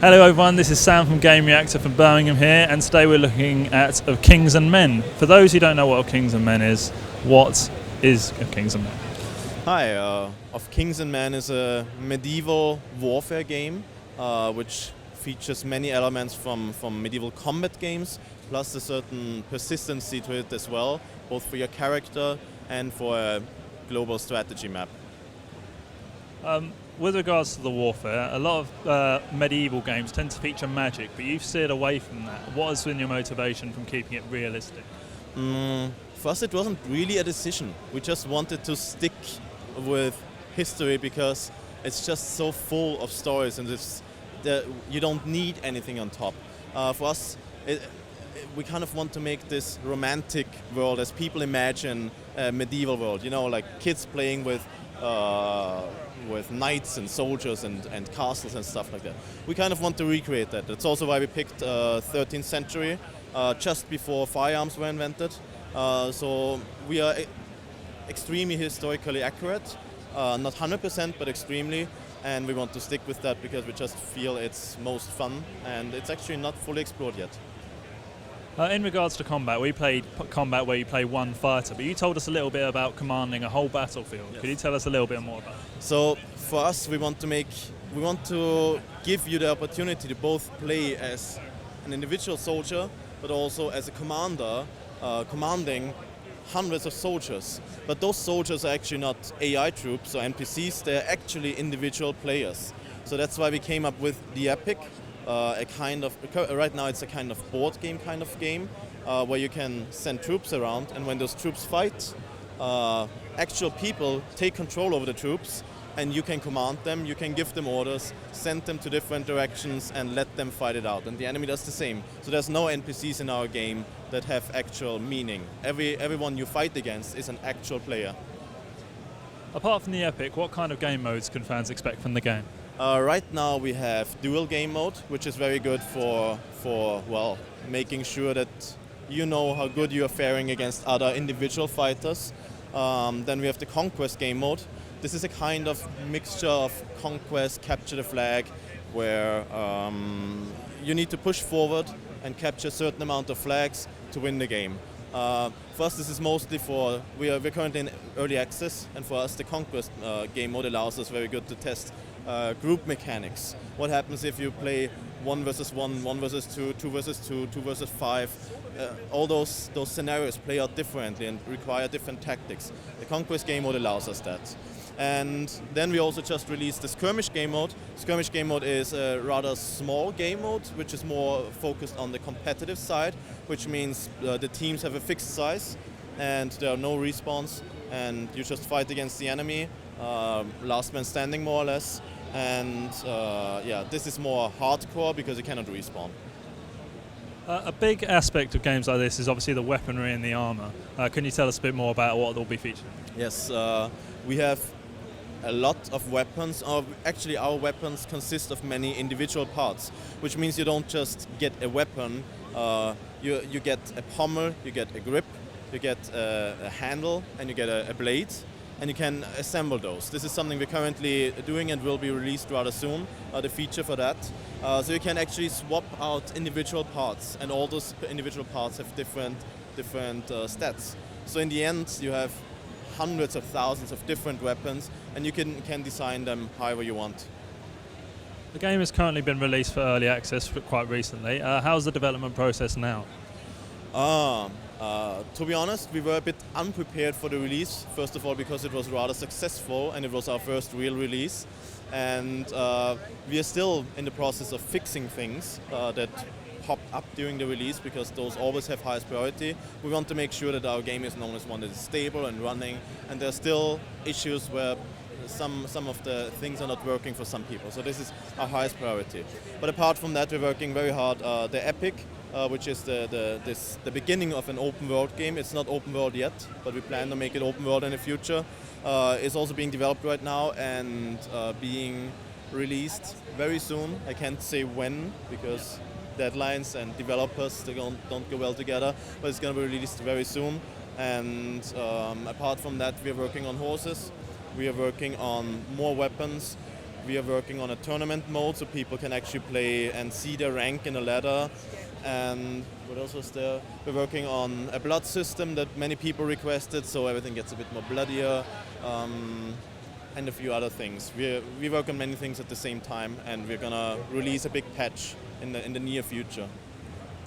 Hello everyone, this is Sam from Gamereactor from Birmingham here, and today we're looking at Of Kings and Men. For those who don't know what Of Kings and Men is, what is Of Kings and Men? Hi, Of Kings and Men is a medieval warfare game which features many elements from medieval combat games, plus a certain persistency to it as well, both for your character and for a global strategy map. With regards to the warfare, a lot of medieval games tend to feature magic, but you've steered away from that. What has been your motivation from keeping it realistic? For us it wasn't really a decision. We just wanted to stick with history because it's just so full of stories and you don't need anything on top. For us, we kind of want to make this romantic world as people imagine a medieval world. You know, like kids playing with knights and soldiers and castles and stuff like that. We kind of want to recreate that. That's also why we picked 13th century, just before firearms were invented. So we are extremely historically accurate, not 100%, but extremely. And we want to stick with that because we just feel it's most fun, and it's actually not fully explored yet. In regards to combat, we played combat where you play one fighter, but you told us a little bit about commanding a whole battlefield. Yes. Could you tell us a little bit more about that? So for us, we want to give you the opportunity to both play as an individual soldier, but also as a commander, commanding hundreds of soldiers. But those soldiers are actually not AI troops or NPCs, they're actually individual players. So that's why we came up with the Epic. Right now it's a kind of board game where you can send troops around, and when those troops fight, actual people take control over the troops, and you can command them, you can give them orders, send them to different directions and let them fight it out. And the enemy does the same. So there's no NPCs in our game that have actual meaning. Everyone you fight against is an actual player. Apart from the Epic, what kind of game modes can fans expect from the game? Right now we have dual game mode, which is very good for making sure that you know how good you are faring against other individual fighters. Then we have the conquest game mode. This is a kind of mixture of conquest, capture the flag, where you need to push forward and capture a certain amount of flags to win the game. For us, this is mostly we're currently in early access, and for us the conquest game mode allows us very good to test group mechanics. What happens if you play 1 versus 1, 1 versus 2, 2 versus 2, 2 versus 5? All those scenarios play out differently and require different tactics. The conquest game mode allows us that. And then we also just released the Skirmish game mode. Skirmish game mode is a rather small game mode, which is more focused on the competitive side, which means the teams have a fixed size and there are no respawns, and you just fight against the enemy, last man standing more or less. And this is more hardcore because you cannot respawn. A big aspect of games like this is obviously the weaponry and the armor. Can you tell us a bit more about what will be featured? Yes, we have a lot of weapons. Actually, our weapons consist of many individual parts, which means you don't just get a weapon. You get a pommel, you get a grip, you get a handle, and you get a blade, and you can assemble those. This is something we're currently doing and will be released rather soon, the feature for that. So you can actually swap out individual parts, and all those individual parts have different stats. So in the end, you have hundreds of thousands of different weapons, and you can design them however you want. The game has currently been released for early access quite recently. How's the development process now? To be honest, we were a bit unprepared for the release. First of all, because it was rather successful and it was our first real release. And we are still in the process of fixing things that pop up during the release, because those always have highest priority. We want to make sure that our game is known as one that is stable and running, and there are still issues where some of the things are not working for some people. So this is our highest priority. But apart from that, we're working very hard. The Epic, which is the beginning of an open world game. It's not open world yet, but we plan to make it open world in the future. Is also being developed right now and being released very soon. I can't say when because deadlines and developers, they don't go well together, but it's going to be released very soon. And apart from that, we are working on horses. We are working on more weapons. We are working on a tournament mode so people can actually play and see their rank in a ladder. And what else was there? We're working on a blood system that many people requested, so everything gets a bit more bloodier, and a few other things. We work on many things at the same time, and we're gonna release a big patch in the near future.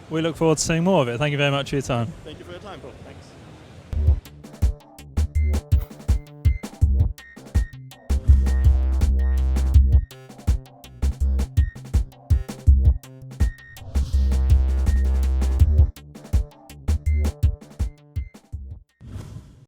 We look forward to seeing more of it. Thank you very much for your time. Thank you for your time, Paul. Thanks.